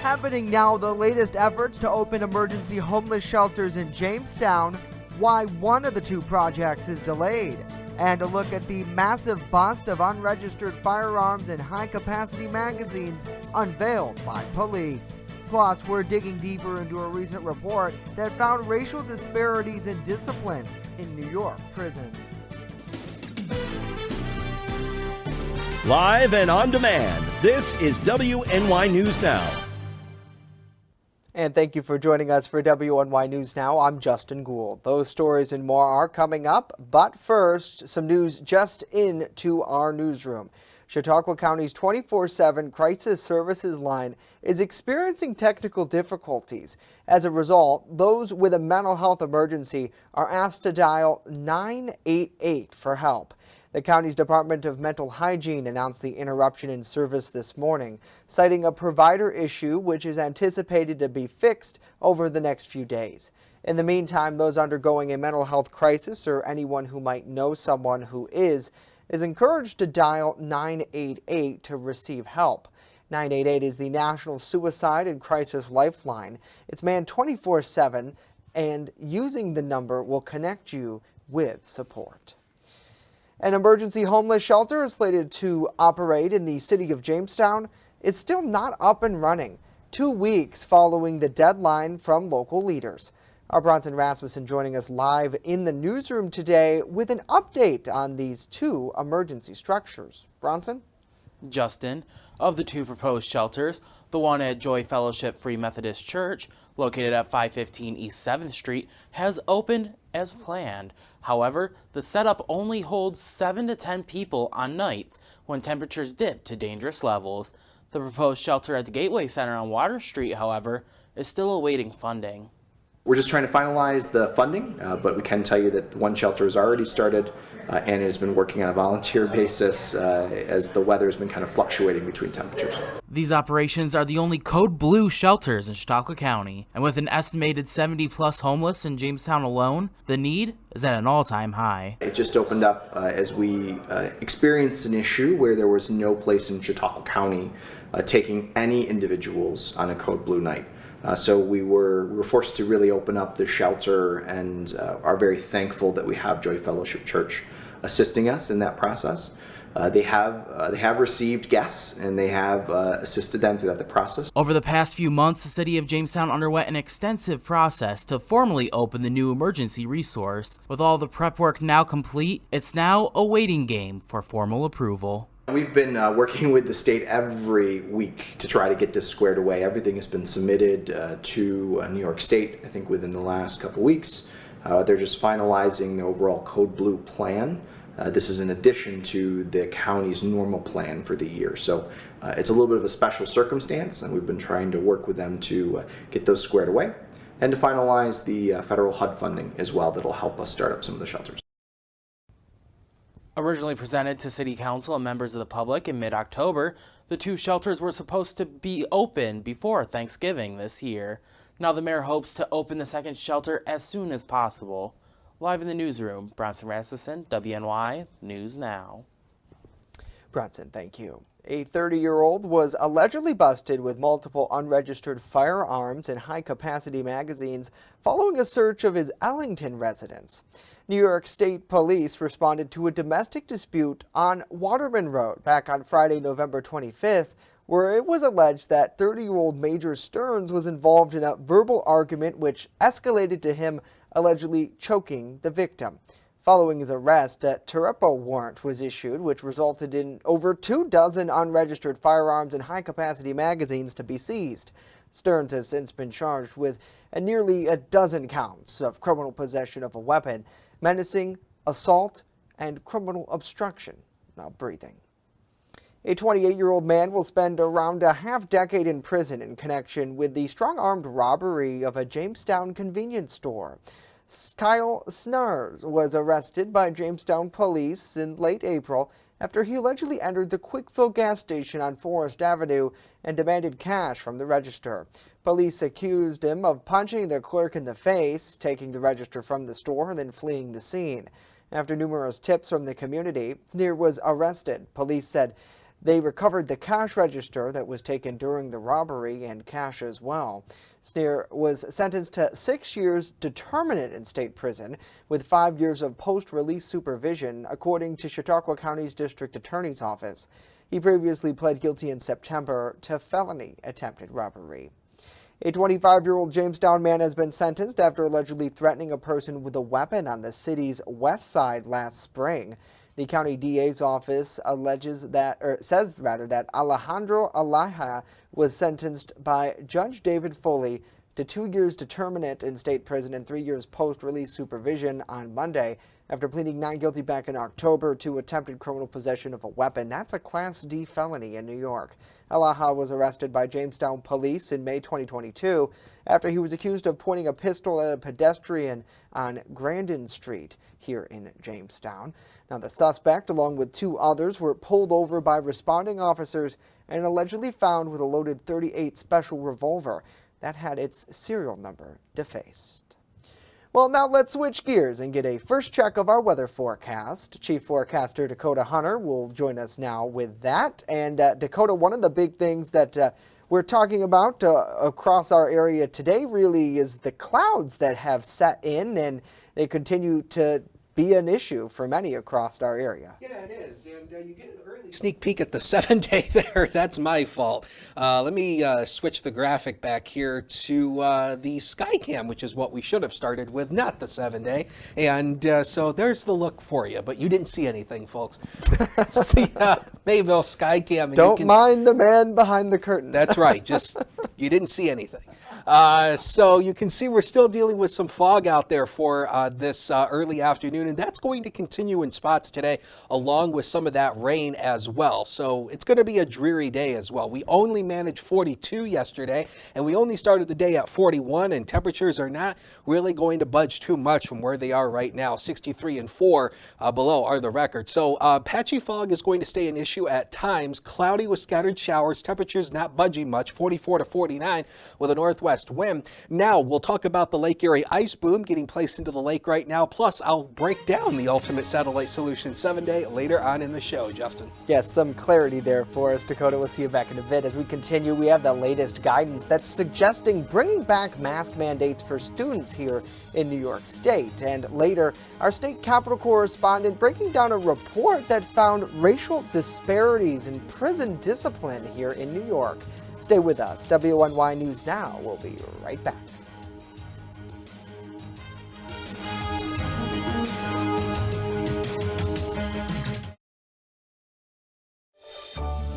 happening now, the latest efforts to open emergency homeless shelters in Jamestown, why one of the two projects is delayed, and a look at the massive bust of unregistered firearms and high-capacity magazines unveiled by police. Plus, we're digging deeper into a recent report that found racial disparities in discipline in New York prisons. Live and on demand, this is WNY News Now. And thank you for joining us for WNY News Now. I'm Justin Gould. Those stories and more are coming up, but first, some news just into our newsroom. Chautauqua County's 24/7 crisis services line is experiencing technical difficulties. As a result, those with a mental health emergency are asked to dial 988 for help. The county's Department of Mental Hygiene announced the interruption in service this morning, citing a provider issue which is anticipated to be fixed over the next few days. In the meantime, those undergoing a mental health crisis or anyone who might know someone who is encouraged to dial 988 to receive help. 988 is the National Suicide and Crisis Lifeline. It's manned 24/7, and using the number will connect you with support. An emergency homeless shelter is slated to operate in the city of Jamestown. It's still not up and running, 2 weeks following the deadline from local leaders. Our Bronson Rasmussen joining us live in the newsroom today with an update on these two emergency structures. Bronson? Justin, of the two proposed shelters, the one at Joy Fellowship Free Methodist Church, located at 515 East 7th Street, has opened as planned. However, the setup only holds 7 to 10 people on nights when temperatures dip to dangerous levels. The proposed shelter at the Gateway Center on Water Street, however, is still awaiting funding. We're just trying to finalize the funding, but we can tell you that one shelter has already started and it has been working on a volunteer basis as the weather has been kind of fluctuating between temperatures. These operations are the only Code Blue shelters in Chautauqua County, and with an estimated 70+ homeless in Jamestown alone, the need is at an all-time high. It just opened up as we experienced an issue where there was no place in Chautauqua County taking any individuals on a Code Blue night. So we were forced to really open up the shelter, and are very thankful that we have Joy Fellowship Church assisting us in that process. They have received guests, and they have assisted them throughout the process. Over the past few months, the city of Jamestown underwent an extensive process to formally open the new emergency resource. With all the prep work now complete, it's now a waiting game for formal approval. We've been working with the state every week to try to get this squared away. Everything has been submitted to New York State, I think, within the last couple weeks. They're just finalizing the overall Code Blue plan. This is in addition to the county's normal plan for the year. So it's a little bit of a special circumstance, and we've been trying to work with them to get those squared away and to finalize the federal HUD funding as well that'll help us start up some of the shelters. Originally presented to City Council and members of the public in mid-October, the two shelters were supposed to be open before Thanksgiving this year. Now the mayor hopes to open the second shelter as soon as possible. Live in the newsroom, Bronson Rasmussen, WNY News Now. Bronson, thank you. A 30-year-old was allegedly busted with multiple unregistered firearms and high-capacity magazines following a search of his Ellington residence. New York State Police responded to a domestic dispute on Waterman Road back on Friday, November 25th, where it was alleged that 30-year-old Major Stearns was involved in a verbal argument which escalated to him allegedly choking the victim. Following his arrest, a Terepo warrant was issued, which resulted in over 24 unregistered firearms and high-capacity magazines to be seized. Stearns has since been charged with nearly a dozen counts of criminal possession of a weapon, menacing, assault, and criminal obstruction, not breathing. A 28-year-old man will spend around a half-decade in prison in connection with the strong-armed robbery of a Jamestown convenience store. Kyle Snars was arrested by Jamestown police in late April after he allegedly entered the Quick-Fill gas station on Forest Avenue and demanded cash from the register. Police accused him of punching the clerk in the face, taking the register from the store, and then fleeing the scene. After numerous tips from the community, Sneer was arrested. Police said They recovered the cash register that was taken during the robbery and cash as well. Sneer was sentenced to 6 years determinate in state prison with 5 years of post-release supervision, according to Chautauqua County's District Attorney's Office. He previously pled guilty in September to felony attempted robbery. A 25-year-old Jamestown man has been sentenced after allegedly threatening a person with a weapon on the city's west side last spring. The county DA's office says that Alejandro Alaja was sentenced by Judge David Foley to 2 years determinate in state prison and 3 years post-release supervision on Monday after pleading not guilty back in October to attempted criminal possession of a weapon. That's a Class D felony in New York. Alaja was arrested by Jamestown police in May 2022 after he was accused of pointing a pistol at a pedestrian on Grandin Street here in Jamestown. Now, the suspect, along with 2 others, were pulled over by responding officers and allegedly found with a loaded .38 special revolver that had its serial number defaced. Well, now let's switch gears and get a first check of our weather forecast. Chief Forecaster Dakota Hunter will join us now with that. And Dakota, one of the big things that we're talking about across our area today really is the clouds that have set in, and they continue to be an issue for many across our area. Yeah, it is, and you get an early sneak peek at the 7-day there. That's my fault. Let me switch the graphic back here to the Skycam, which is what we should have started with, not the 7-day. And so there's the look for you, but you didn't see anything, folks. It's the Mayville Skycam. Don't mind the man behind the curtain. That's right. Just you didn't see anything. So you can see we're still dealing with some fog out there for this early afternoon, and that's going to continue in spots today, along with some of that rain as well. So it's going to be a dreary day as well. We only managed 42 yesterday, and we only started the day at 41, and temperatures are not really going to budge too much from where they are right now. 63 and 4 below are the records. So patchy fog is going to stay an issue at times. Cloudy with scattered showers. Temperatures not budging much, 44 to 49 with a northwest wind. Now we'll talk about the Lake Erie ice boom getting placed into the lake right now. Plus, I'll break down the ultimate satellite solution 7-day later on in the show. Justin. Yes, some clarity there for us, Dakota. We'll see you back in a bit. As we continue, we have the latest guidance that's suggesting bringing back mask mandates for students here in New York State. And later, our state capitol correspondent breaking down a report that found racial disparities in prison discipline here in New York. Stay with us. WNY News Now. We'll be right back.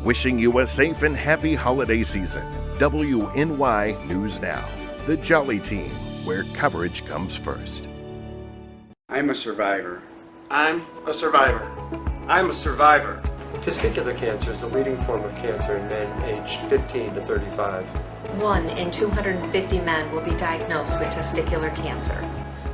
Wishing you a safe and happy holiday season. WNY News Now. The Jolly Team, where coverage comes first. I'm a survivor. I'm a survivor. I'm a survivor. Testicular cancer is the leading form of cancer in men aged 15 to 35. 1 in 250 men will be diagnosed with testicular cancer.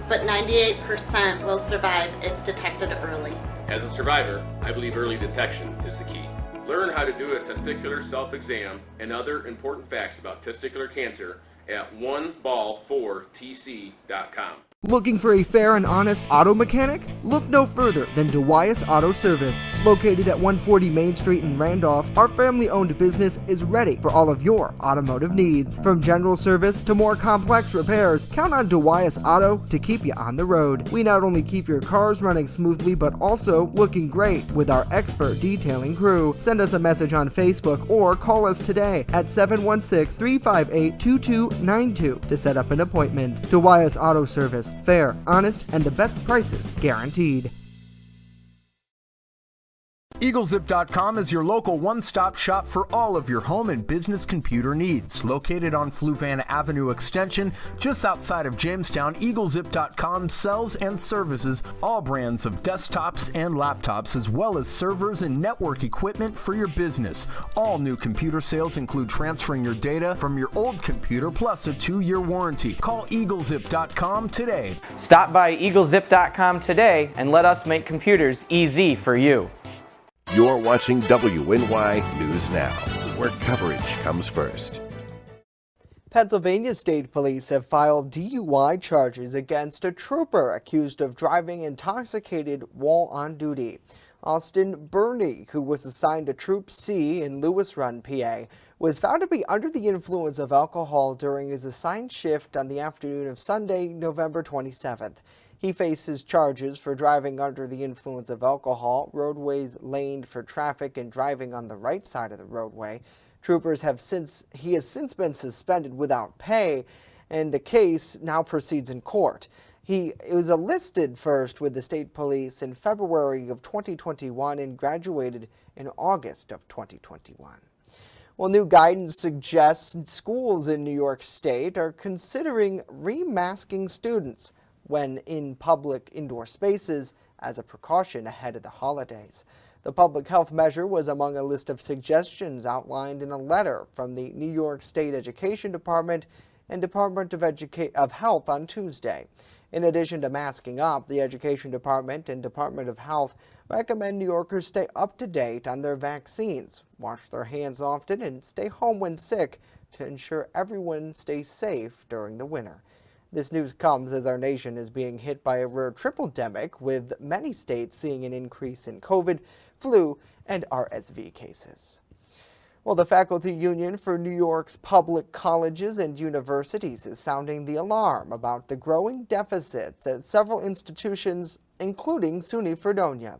But 98% will survive if detected early. As a survivor, I believe early detection is the key. Learn how to do a testicular self-exam and other important facts about testicular cancer at oneball4tc.com. Looking for a fair and honest auto mechanic? Look no further than DeWyas Auto Service. Located at 140 Main Street in Randolph, our family-owned business is ready for all of your automotive needs. From general service to more complex repairs, count on DeWyas Auto to keep you on the road. We not only keep your cars running smoothly, but also looking great with our expert detailing crew. Send us a message on Facebook or call us today at 716-358-2292 to set up an appointment. DeWyas Auto Service. Fair, honest, and the best prices guaranteed. EagleZip.com is your local one-stop shop for all of your home and business computer needs. Located on Fluvan Avenue Extension, just outside of Jamestown, EagleZip.com sells and services all brands of desktops and laptops, as well as servers and network equipment for your business. All new computer sales include transferring your data from your old computer, plus a 2-year warranty. Call EagleZip.com today. Stop by EagleZip.com today and let us make computers easy for you. You're watching WNY News Now, where coverage comes first. Pennsylvania State Police have filed DUI charges against a trooper accused of driving intoxicated while on duty. Austin Burney, who was assigned to Troop C in Lewis Run, PA, was found to be under the influence of alcohol during his assigned shift on the afternoon of Sunday, November 27th. He faces charges for driving under the influence of alcohol, roadways laned for traffic, and driving on the right side of the roadway. Troopers he has since been suspended without pay, and the case now proceeds in court. He was enlisted first with the state police in February of 2021 and graduated in August of 2021. Well, new guidance suggests schools in New York State are considering remasking students when in public indoor spaces as a precaution ahead of the holidays. The public health measure was among a list of suggestions outlined in a letter from the New York State Education Department and Department of Health on Tuesday. In addition to masking up, the Education Department and Department of Health recommend New Yorkers stay up to date on their vaccines, wash their hands often, and stay home when sick to ensure everyone stays safe during the winter. This news comes as our nation is being hit by a rare triple-demic, with many states seeing an increase in COVID, flu, and RSV cases. Well, the Faculty Union for New York's public colleges and universities is sounding the alarm about the growing deficits at several institutions, including SUNY Fredonia.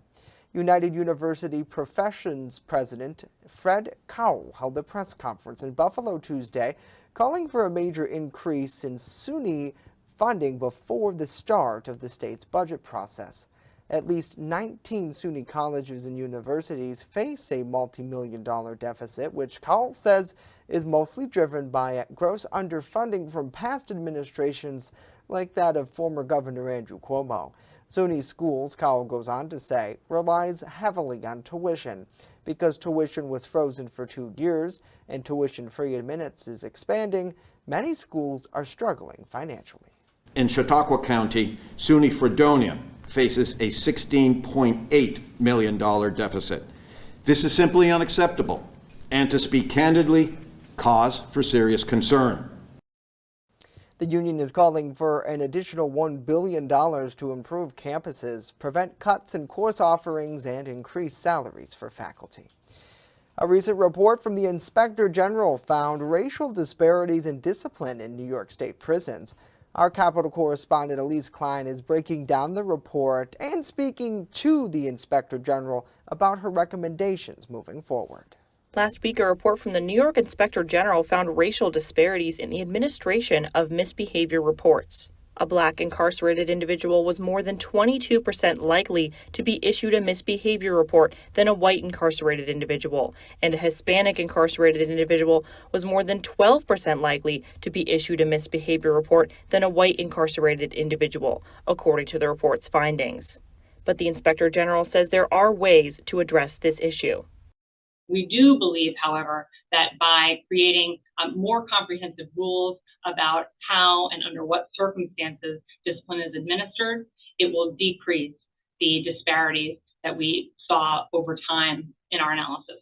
United University Professions President Fred Cowell held a press conference in Buffalo Tuesday, calling for a major increase in SUNY funding before the start of the state's budget process. At least 19 SUNY colleges and universities face a multi-million-dollar deficit, which Cowell says is mostly driven by gross underfunding from past administrations like that of former Governor Andrew Cuomo. SUNY schools, Cowell goes on to say, relies heavily on tuition. Because tuition was frozen for 2 years and tuition-free admittance is expanding, many schools are struggling financially. In Chautauqua County, SUNY Fredonia faces a $16.8 million deficit. This is simply unacceptable, and to speak candidly, cause for serious concern. The union is calling for an additional $1 billion to improve campuses, prevent cuts in course offerings, and increase salaries for faculty. A recent report from the Inspector General found racial disparities in discipline in New York State prisons. Our Capitol correspondent Elise Klein is breaking down the report and speaking to the Inspector General about her recommendations moving forward. Last week, a report from the New York Inspector General found racial disparities in the administration of misbehavior reports. A Black incarcerated individual was more than 22% likely to be issued a misbehavior report than a white incarcerated individual, and a Hispanic incarcerated individual was more than 12% likely to be issued a misbehavior report than a white incarcerated individual, according to the report's findings. But the Inspector General says there are ways to address this issue. We do believe, however, that by creating more comprehensive rules about how and under what circumstances discipline is administered, it will decrease the disparities that we saw over time in our analysis.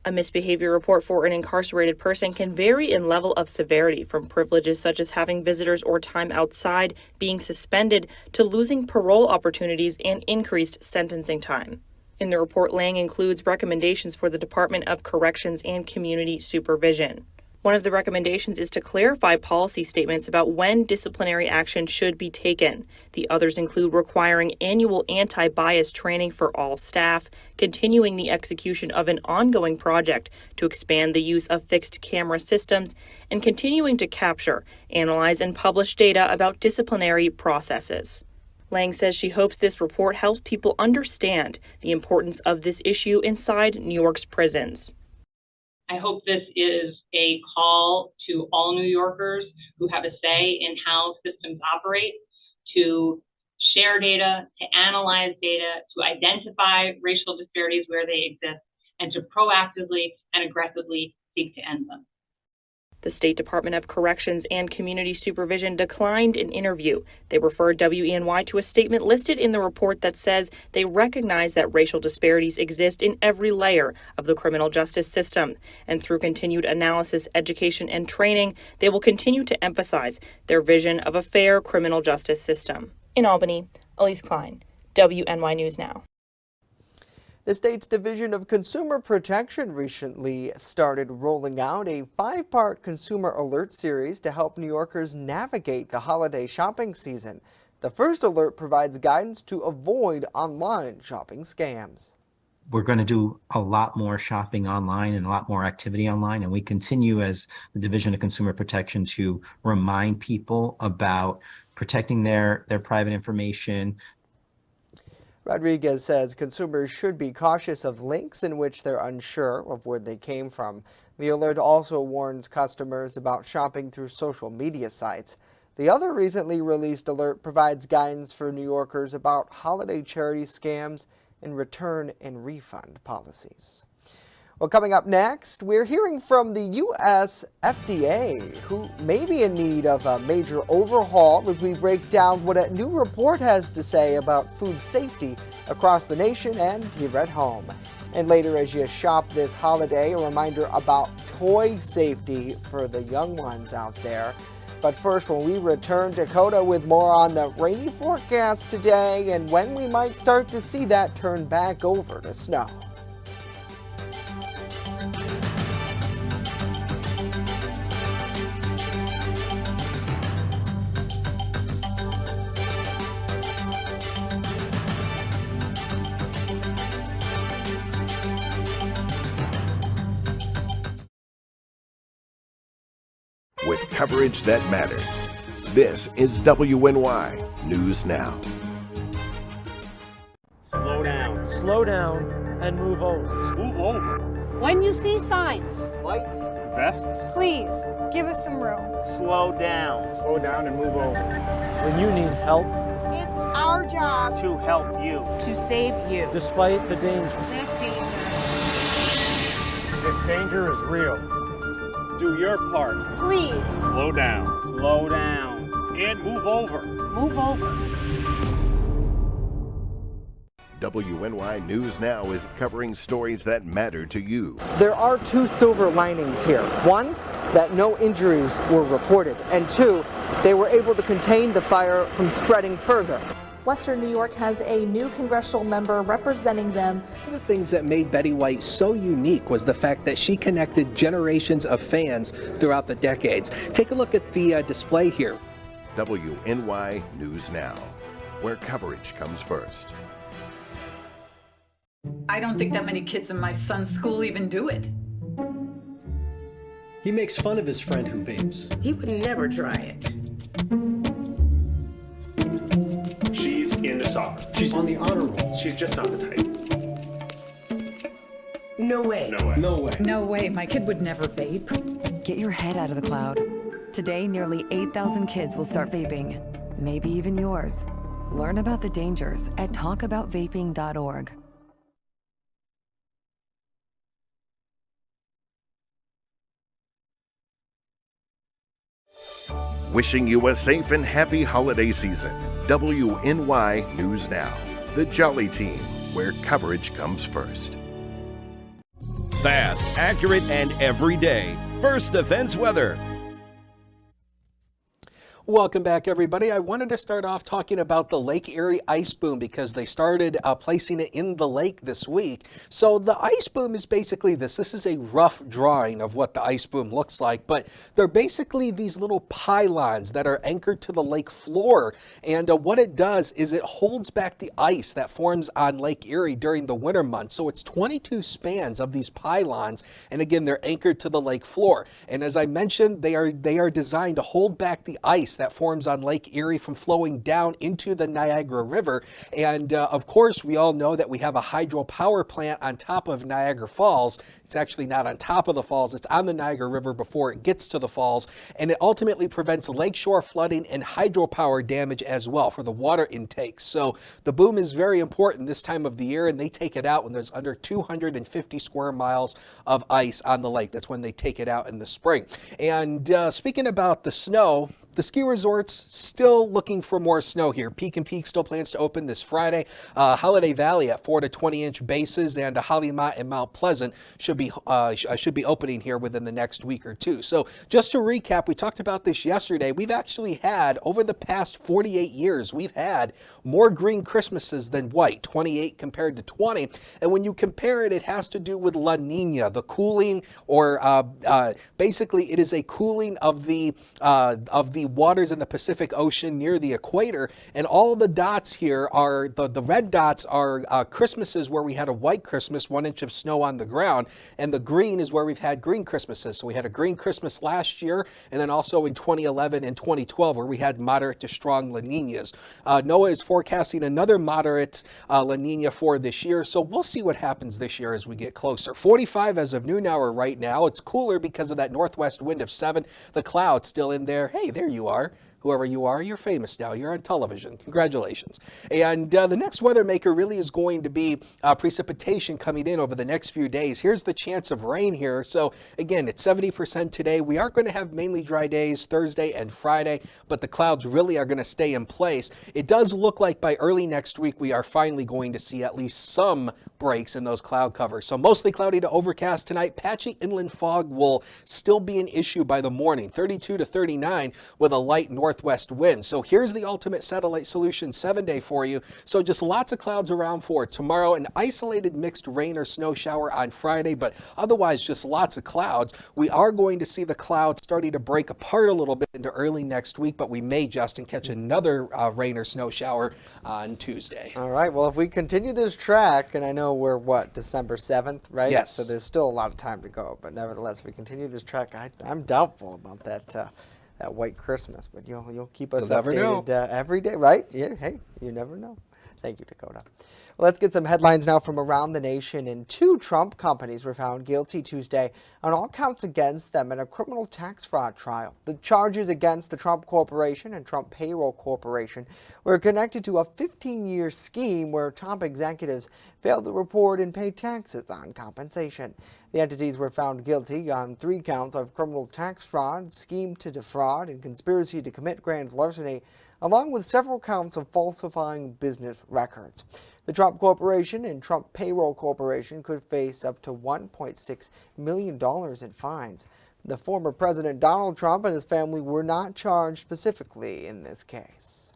A misbehavior report for an incarcerated person can vary in level of severity, from privileges such as having visitors or time outside, being suspended, to losing parole opportunities and increased sentencing time. In the report, Lang includes recommendations for the Department of Corrections and Community Supervision. One of the recommendations is to clarify policy statements about when disciplinary action should be taken. The others include requiring annual anti-bias training for all staff, continuing the execution of an ongoing project to expand the use of fixed camera systems, and continuing to capture, analyze, and publish data about disciplinary processes. Lang says she hopes this report helps people understand the importance of this issue inside New York's prisons. I hope this is a call to all New Yorkers who have a say in how systems operate to share data, to analyze data, to identify racial disparities where they exist, and to proactively and aggressively seek to end them. The State Department of Corrections and Community Supervision declined an interview. They referred WNY to a statement listed in the report that says they recognize that racial disparities exist in every layer of the criminal justice system. And through continued analysis, education, and training, they will continue to emphasize their vision of a fair criminal justice system. In Albany, Elise Klein, WNY News Now. The state's Division of Consumer Protection recently started rolling out a 5-part consumer alert series to help New Yorkers navigate the holiday shopping season. The first alert provides guidance to avoid online shopping scams. We're going to do a lot more shopping online and a lot more activity online, and we continue as the Division of Consumer Protection to remind people about protecting their private information. Rodriguez says consumers should be cautious of links in which they're unsure of where they came from. The alert also warns customers about shopping through social media sites. The other recently released alert provides guidance for New Yorkers about holiday charity scams and return and refund policies. Well, coming up next, we're hearing from the U.S. FDA, who may be in need of a major overhaul as we break down what a new report has to say about food safety across the nation and here at home. And later, as you shop this holiday, a reminder about toy safety for the young ones out there. But first, when we return, Dakota with more on the rainy forecast today and when we might start to see that turn back over to snow. With coverage that matters. This is WNY News Now. Slow down. Slow down and move over. Move over. When you see signs, Lights. Vests. please give us some room. Slow down. Slow down and move over. When you need help, It's our job To help you. to save you. despite the danger. This danger is real. Do your part. Please Slow down. Slow down. And move over. move over. WNY News Now is covering stories that matter to you. There are two silver linings here. One, that no injuries were reported, and two, they were able to contain the fire from spreading further. Western New York has a new congressional member representing them. One of the things that made Betty White so unique was the fact that she connected generations of fans throughout the decades. Take a look at the display here. WNY News Now, where coverage comes first. I don't think that many kids in my son's school even do it. He makes fun of his friend who vapes. He would never try it. She's into soccer. She's on the honor roll. She's just not the type. No way. No way. No way. No way. My kid would never vape. Get your head out of the cloud. Today, nearly 8,000 kids will start vaping. Maybe even yours. Learn about the dangers at talkaboutvaping.org. Wishing you a safe and happy holiday season. WNY News Now, the Jolly Team, where coverage comes first. Fast, accurate, and every day. First Defense Weather. Welcome back, everybody. I wanted to start off talking about the Lake Erie ice boom because they started placing it in the lake this week. So the ice boom is basically this. This is a rough drawing of what the ice boom looks like, but they're basically these little pylons that are anchored to the lake floor. And what it does is it holds back the ice that forms on Lake Erie during the winter months. So it's 22 spans of these pylons. And again, they're anchored to the lake floor. And as I mentioned, they are designed to hold back the ice that forms on Lake Erie from flowing down into the Niagara River. And of course, we all know that we have a hydropower plant on top of Niagara Falls. It's actually not on top of the falls. It's on the Niagara River before it gets to the falls. And it ultimately prevents lakeshore flooding and hydropower damage as well for the water intake. So the boom is very important this time of the year, and they take it out when there's under 250 square miles of ice on the lake. That's when they take it out in the spring. And speaking about the snow, the ski resorts still looking for more snow here. Peak and Peak still plans to open this Friday. Holiday Valley at 4 to 20 inch bases, and Hollymat and Mount Pleasant should be opening here within the next week or two. So just to recap, we talked about this yesterday. We've actually had, over the past 48 years, we've had more green Christmases than white, 28 compared to 20. And when you compare it, it has to do with La Nina, the cooling, or basically it is a cooling of the waters in the Pacific Ocean near the equator. And all the dots here are, the red dots are Christmases where we had a white Christmas, 1 inch of snow on the ground. And the green is where we've had green Christmases. So we had a green Christmas last year, and then also in 2011 and 2012 where we had moderate to strong La Ninas. NOAA is forecasting another moderate La Nina for this year. So we'll see what happens this year as we get closer. 45 as of noon hour right now. It's cooler because of that northwest wind of 7. The clouds still in there. Hey, there you are. Whoever you are, you're famous now. You're on television. Congratulations. And the next weather maker really is going to be precipitation coming in over the next few days. Here's the chance of rain here. So again, it's 70% today. We are going to have mainly dry days Thursday and Friday, but the clouds really are going to stay in place. It does look like by early next week, we are finally going to see at least some breaks in those cloud covers. So mostly cloudy to overcast tonight. Patchy inland fog will still be an issue by the morning, 32 to 39 with a light northwest wind. So here's the ultimate satellite solution 7-day for you. So just lots of clouds around for tomorrow, an isolated mixed rain or snow shower on Friday, but otherwise just lots of clouds. We are going to see the clouds starting to break apart a little bit into early next week, but we may, Justin, catch another rain or snow shower on Tuesday. All right. Well, if we continue this track, and I know we're, December 7th, right? Yes. So there's still a lot of time to go. But nevertheless, if we continue this track, I'm doubtful about that white Christmas. But you'll keep us updated every day, right? Yeah. Hey, you never know. Thank you, Dakota. Well, let's get some headlines now from around the nation. And 2 Trump companies were found guilty Tuesday on all counts against them in a criminal tax fraud trial. The charges against the Trump Corporation and Trump Payroll Corporation were connected to a 15-year scheme where top executives failed to report and pay taxes on compensation. The entities were found guilty on 3 counts of criminal tax fraud, scheme to defraud, and conspiracy to commit grand larceny, along with several counts of falsifying business records. The Trump Corporation and Trump Payroll Corporation could face up to $1.6 million in fines. The former President Donald Trump and his family were not charged specifically in this case.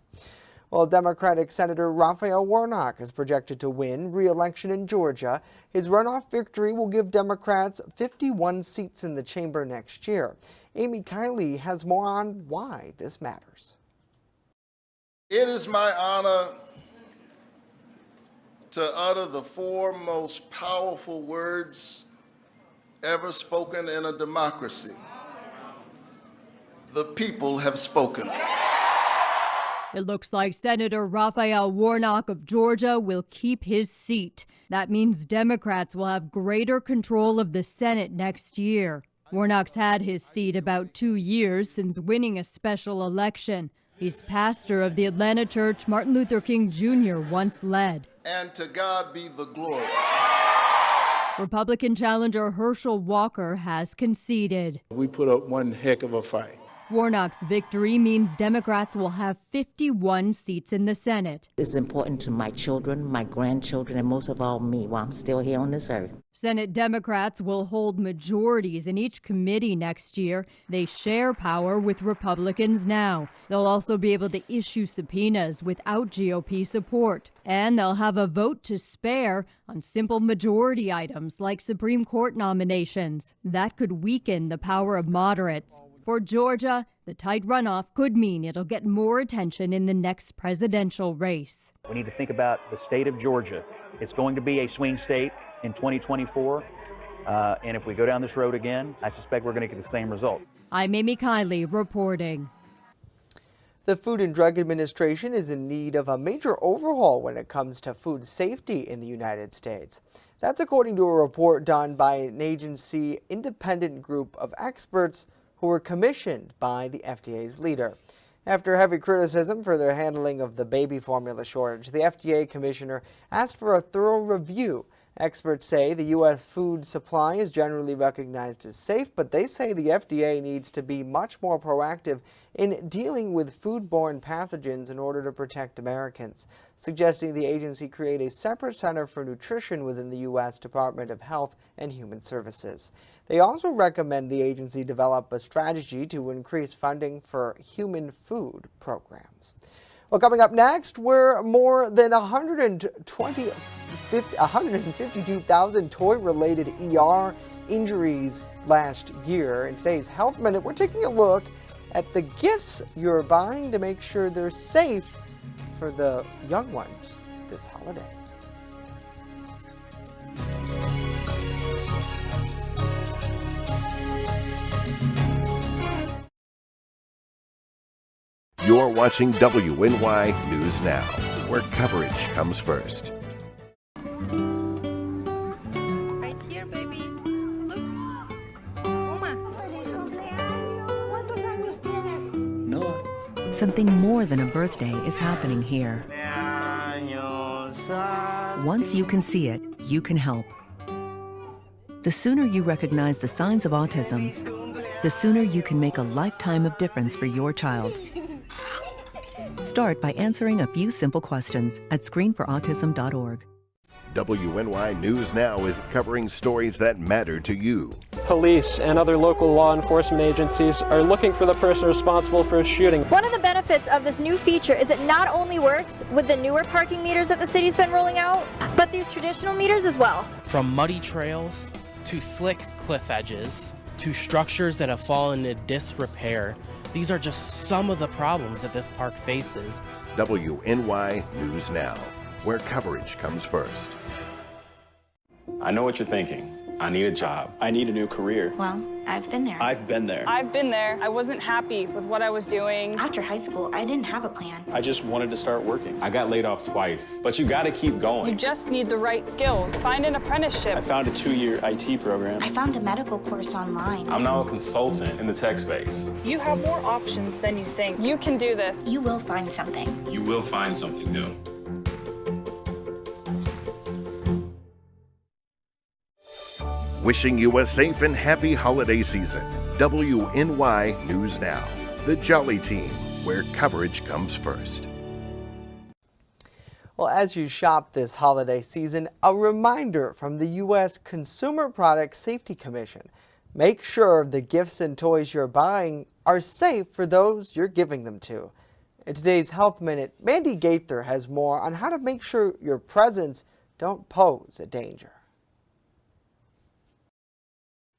Well, Democratic Senator Raphael Warnock is projected to win re-election in Georgia. His runoff victory will give Democrats 51 seats in the chamber next year. Amy Kiley has more on why this matters. It is my honor to utter the 4 most powerful words ever spoken in a democracy. The people have spoken. It looks like Senator Raphael Warnock of Georgia will keep his seat. That means Democrats will have greater control of the Senate next year. Warnock's had his seat about 2 years since winning a special election. He's pastor of the Atlanta church Martin Luther King Jr. once led. And to God be the glory. Republican challenger Herschel Walker has conceded. We put up one heck of a fight. Warnock's victory means Democrats will have 51 seats in the Senate. It's important to my children, my grandchildren, and most of all me while I'm still here on this earth. Senate Democrats will hold majorities in each committee next year. They share power with Republicans now. They'll also be able to issue subpoenas without GOP support. And they'll have a vote to spare on simple majority items like Supreme Court nominations. That could weaken the power of moderates. For Georgia, the tight runoff could mean it'll get more attention in the next presidential race. We need to think about the state of Georgia. It's going to be a swing state in 2024. And if we go down this road again, I suspect we're going to get the same result. I'm Amy Kiley reporting. The Food and Drug Administration is in need of a major overhaul when it comes to food safety in the United States. That's according to a report done by an agency independent group of experts who were commissioned by the FDA's leader. After heavy criticism for their handling of the baby formula shortage, the FDA commissioner asked for a thorough review Experts say the U.S. food supply is generally recognized as safe, but they say the FDA needs to be much more proactive in dealing with foodborne pathogens in order to protect Americans, suggesting the agency create a separate center for nutrition within the U.S. Department of Health and Human Services. They also recommend the agency develop a strategy to increase funding for human food programs. Well, coming up next, we're more than 152,000 toy-related ER injuries last year. In today's Health Minute, we're taking a look at the gifts you're buying to make sure they're safe for the young ones this holiday. You're watching WNY News Now, where coverage comes first. Right here, baby. Look. Uma. ¿Cuántos años tienes? Noah. Something more than a birthday is happening here. Once you can see it, you can help. The sooner you recognize the signs of autism, the sooner you can make a lifetime of difference for your child. Start by answering a few simple questions at screenforautism.org. WNY News Now is covering stories that matter to you. Police and other local law enforcement agencies are looking for the person responsible for a shooting. One of the benefits of this new feature is it not only works with the newer parking meters that the city's been rolling out, but these traditional meters as well. From muddy trails to slick cliff edges to structures that have fallen into disrepair, these are just some of the problems that this park faces. WNY News Now, where coverage comes first. I know what you're thinking. I need a job. I need a new career. Well, I've been there. I've been there. I've been there. I wasn't happy with what I was doing. After high school, I didn't have a plan. I just wanted to start working. I got laid off twice, but you gotta keep going. You just need the right skills. Find an apprenticeship. I found a 2-year IT program. I found a medical course online. I'm now a consultant in the tech space. You have more options than you think. You can do this. You will find something. You will find something new. Wishing you a safe and happy holiday season. WNY News Now, the Jolly Team, where coverage comes first. Well, as you shop this holiday season, a reminder from the U.S. Consumer Product Safety Commission. Make sure the gifts and toys you're buying are safe for those you're giving them to. In today's Health Minute, Mandy Gaither has more on how to make sure your presents don't pose a danger.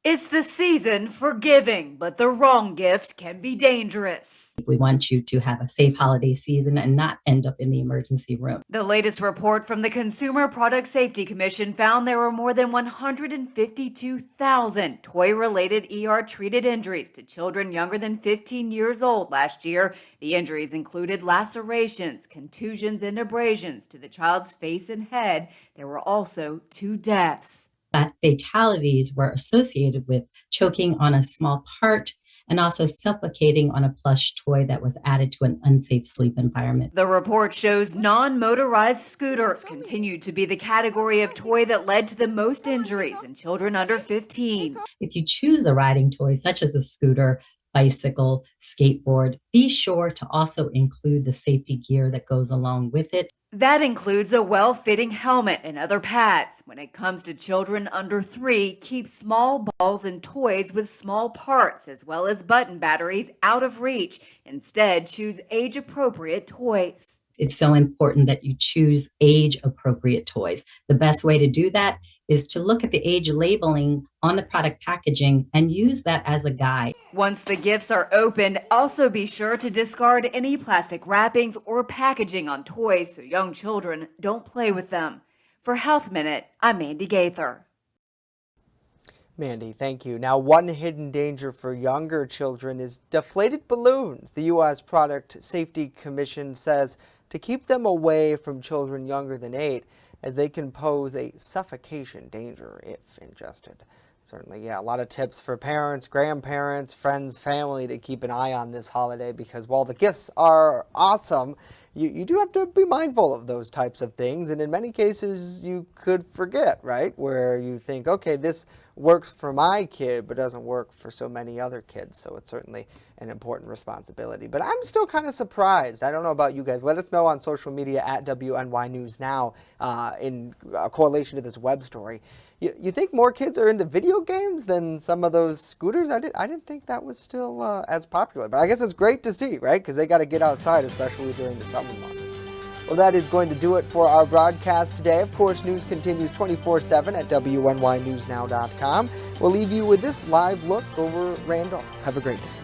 It's the season for giving, but the wrong gift can be dangerous. We want you to have a safe holiday season and not end up in the emergency room. The latest report from the Consumer Product Safety Commission found there were more than 152,000 toy-related ER-treated injuries to children younger than 15 years old last year. The injuries included lacerations, contusions, and abrasions to the child's face and head. There were also 2 deaths. That fatalities were associated with choking on a small part and also suffocating on a plush toy that was added to an unsafe sleep environment. The report shows non-motorized scooters continued to be the category of toy that led to the most injuries in children under 15. If you choose a riding toy, such as a scooter, bicycle, skateboard, be sure to also include the safety gear that goes along with it. That includes a well-fitting helmet and other pads. When it comes to children under 3, keep small balls and toys with small parts as well as button batteries out of reach. Instead, choose age-appropriate toys. It's so important that you choose age-appropriate toys. The best way to do that is to look at the age labeling on the product packaging and use that as a guide. Once the gifts are opened, also be sure to discard any plastic wrappings or packaging on toys so young children don't play with them. For Health Minute, I'm Mandy Gaither. Mandy, thank you. Now, one hidden danger for younger children is deflated balloons. The U.S. Product Safety Commission says to keep them away from children younger than 8, as they can pose a suffocation danger if ingested. Certainly, yeah, a lot of tips for parents, grandparents, friends, family to keep an eye on this holiday, because while the gifts are awesome, you do have to be mindful of those types of things. And in many cases, you could forget, right? Where you think, okay, this works for my kid, but doesn't work for so many other kids. So it's certainly an important responsibility. But I'm still kind of surprised. I don't know about you guys. Let us know on social media at WNY News Now in correlation to this web story. You think more kids are into video games than some of those scooters? I didn't think that was still as popular. But I guess it's great to see, right? Because they got to get outside, especially during the summer months. Well, that is going to do it for our broadcast today. Of course, news continues 24/7 at WNYNewsNow.com. We'll leave you with this live look over Randolph. Have a great day.